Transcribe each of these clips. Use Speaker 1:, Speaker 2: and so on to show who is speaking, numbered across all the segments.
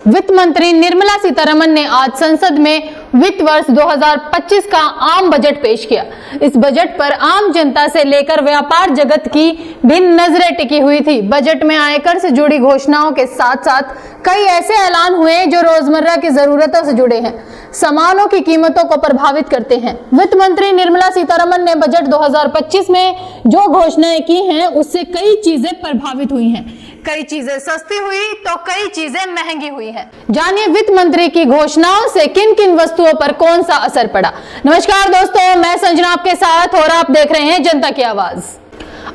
Speaker 1: वित्त मंत्री निर्मला सीतारमण ने आज संसद में वित्त वर्ष 2025 का आम बजट पेश किया। इस बजट पर आम जनता से लेकर व्यापार जगत की भी नजरें टिकी हुई थी। बजट में आयकर से जुड़ी घोषणाओं के साथ साथ कई ऐसे ऐलान हुए जो रोजमर्रा की जरूरतों से जुड़े हैं, सामानों की कीमतों को प्रभावित करते हैं। वित्त मंत्री निर्मला सीतारमण ने बजट 2025 में जो घोषणाएं की हैं, उससे कई चीजें प्रभावित हुई हैं। कई चीजें सस्ती हुई तो कई चीजें महंगी हुई हैं। जानिए वित्त मंत्री की घोषणाओं से किन किन वस्तुओं पर कौन सा असर पड़ा। नमस्कार दोस्तों, मैं संजना आपके साथ और आप देख रहे हैं जनता की आवाज।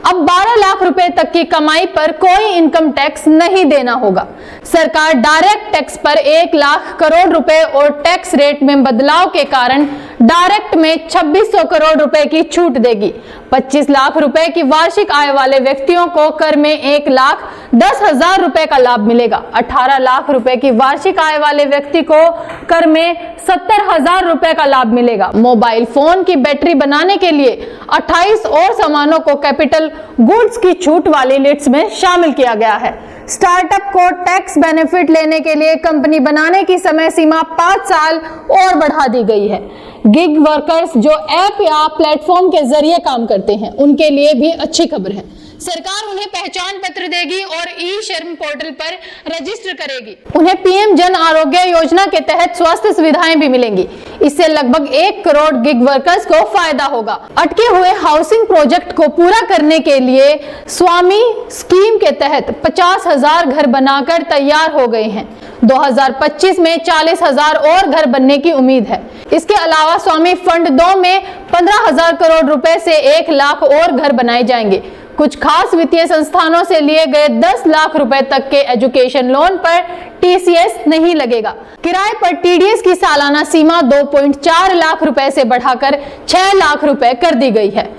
Speaker 1: अब 12 लाख रुपए तक की कमाई पर कोई इनकम टैक्स नहीं देना होगा। सरकार डायरेक्ट टैक्स पर 1 लाख करोड़ रुपए और टैक्स रेट में बदलाव के कारण डायरेक्ट में 2600 करोड़ रुपए की छूट देगी। 25 लाख रुपए की वार्षिक आय वाले व्यक्तियों को कर में 1,10,000 रुपए का लाभ मिलेगा। 18 लाख रुपए की वार्षिक आय वाले व्यक्ति को कर में 70,000 रुपए का लाभ मिलेगा। मोबाइल फोन की बैटरी बनाने के लिए 28 और सामानों को कैपिटल गुड्स की छूट वाली लिस्ट में शामिल किया गया है। स्टार्टअप को टैक्स बेनिफिट लेने के लिए कंपनी बनाने की समय सीमा 5 साल और बढ़ा दी गई है। गिग वर्कर्स जो ऐप या प्लेटफॉर्म के जरिए काम करते हैं, उनके लिए भी अच्छी खबर है। सरकार उन्हें पहचान पत्र देगी और ई श्रम पोर्टल पर रजिस्टर करेगी। उन्हें पीएम जन आरोग्य योजना के तहत स्वास्थ्य सुविधाएं भी मिलेंगी। इससे लगभग 1 करोड़ गिग वर्कर्स को फायदा होगा। अटके हुए हाउसिंग प्रोजेक्ट को पूरा करने के लिए स्वामी स्कीम के तहत 50,000 घर बनाकर तैयार हो गए हैं। 2025 में 40,000 और घर बनने की उम्मीद है। इसके अलावा स्वामी फंड 2 में 15,000 करोड़ रुपए से 1 लाख और घर बनाए जाएंगे। कुछ खास वित्तीय संस्थानों से लिए गए 10 लाख रुपए तक के एजुकेशन लोन पर टीसीएस नहीं लगेगा। किराए पर टीडीएस की सालाना सीमा 2.4 लाख रुपए से बढ़ाकर 6 लाख रुपए कर दी गई है।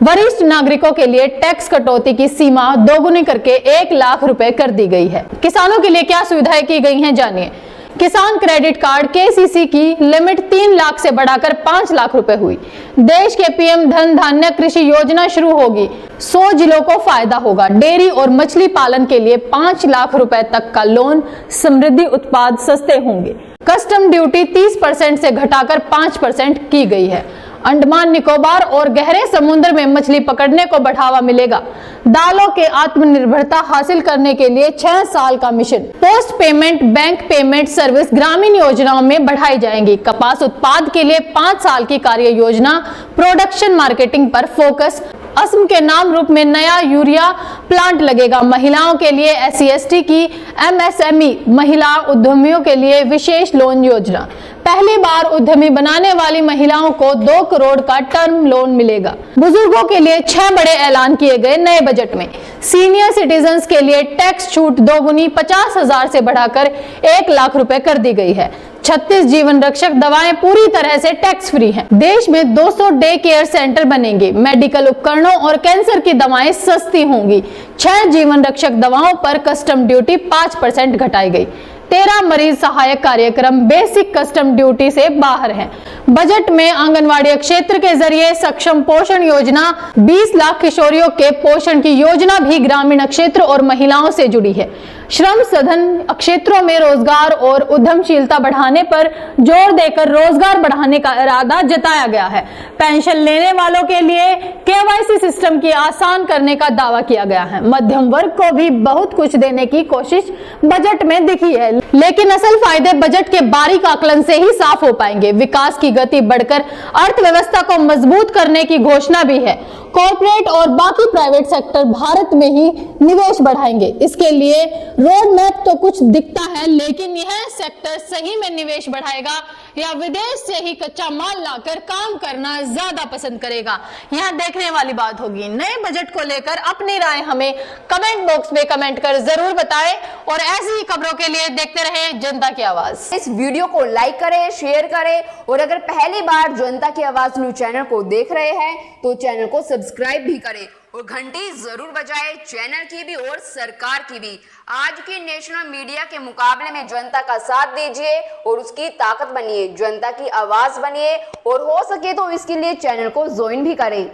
Speaker 1: वरिष्ठ नागरिकों के लिए टैक्स कटौती की सीमा दोगुनी करके 1 लाख रुपए कर दी गई है। किसानों के लिए क्या सुविधाएं की गई हैं, जानिए। किसान क्रेडिट कार्ड केसीसी की लिमिट 3 लाख से बढ़ाकर 5 लाख रुपए हुई। देश के पीएम धन धान्य कृषि योजना शुरू होगी। 100 जिलों को फायदा होगा। डेयरी और मछली पालन के लिए 5 लाख रुपए तक का लोन। समृद्धि उत्पाद सस्ते होंगे। कस्टम ड्यूटी 30% से घटाकर 5% की गई है। अंडमान निकोबार और गहरे समुद्र में मछली पकड़ने को बढ़ावा मिलेगा। दालों के आत्मनिर्भरता हासिल करने के लिए 6 साल का mission. Post payment bank payment service ग्रामीण योजनाओं में बढ़ाई जाएंगी। कपास उत्पाद के लिए 5 साल की कार्य योजना। प्रोडक्शन मार्केटिंग पर फोकस। असम के नाम रूप में नया यूरिया प्लांट लगेगा। महिलाओं के लिए SC/ST की MSME महिला उद्यमियों के लिए विशेष लोन योजना। पहली बार उद्यमी बनाने वाली महिलाओं को 2 करोड़ का टर्म लोन मिलेगा। बुजुर्गों के लिए 6 बड़े ऐलान किए गए नए बजट में। सीनियर सिटीजन्स के लिए टैक्स छूट दोगुनी 50,000 से बढ़ाकर 1 लाख रुपए कर दी गई है। 36 जीवन रक्षक दवाएं पूरी तरह से टैक्स फ्री हैं। देश में 200 डे केयर सेंटर बनेंगे। मेडिकल उपकरणों और कैंसर की दवाएं सस्ती होंगी। 6 जीवन रक्षक दवाओं पर कस्टम ड्यूटी 5% घटाई गई। 13 मरीज सहायक कार्यक्रम बेसिक कस्टम ड्यूटी से बाहर हैं। बजट में आंगनवाड़ी क्षेत्र के जरिए सक्षम पोषण योजना, 20 लाख किशोरियों के पोषण की योजना भी ग्रामीण क्षेत्र और महिलाओं से जुड़ी है। श्रम सधन क्षेत्रों में रोजगार और उद्यमशीलता बढ़ाने पर जोर देकर रोजगार बढ़ाने का इरादा जताया गया है। पेंशन लेने वालों के लिए केवाईसी सिस्टम की आसान करने का दावा किया गया है। मध्यम वर्ग को भी बहुत कुछ देने की कोशिश बजट में दिखी है, लेकिन असल फायदे बजट के बारीक आकलन से ही साफ हो पाएंगे। विकास की गति बढ़कर अर्थव्यवस्था को मजबूत करने की घोषणा भी है। कॉर्पोरेट और बाकी प्राइवेट सेक्टर भारत में ही निवेश बढ़ाएंगे। इसके लिए रोड मैप तो कुछ दिखता है, लेकिन यह सेक्टर सही में निवेश बढ़ाएगा या विदेश से ही कच्चा माल लाकर काम करना ज्यादा पसंद करेगा, यह देखने वाली बात होगी। नए बजट को लेकर अपनी राय हमें कमेंट बॉक्स में कमेंट कर जरूर बताएं और ऐसी ही खबरों के लिए देखते रहें जनता की आवाज।
Speaker 2: इस वीडियो को लाइक करें, शेयर करें और अगर पहली बार जनता की आवाज न्यूज चैनल को देख रहे हैं तो चैनल को सब्सक्राइब भी करें और घंटी जरूर बजाएं, चैनल की भी और सरकार की भी। आज की नेशनल मीडिया के मुकाबले में जनता का साथ दीजिए और उसकी ताकत बनिए, जनता की आवाज बनिए और हो सके तो इसके लिए चैनल को ज्वाइन भी करें।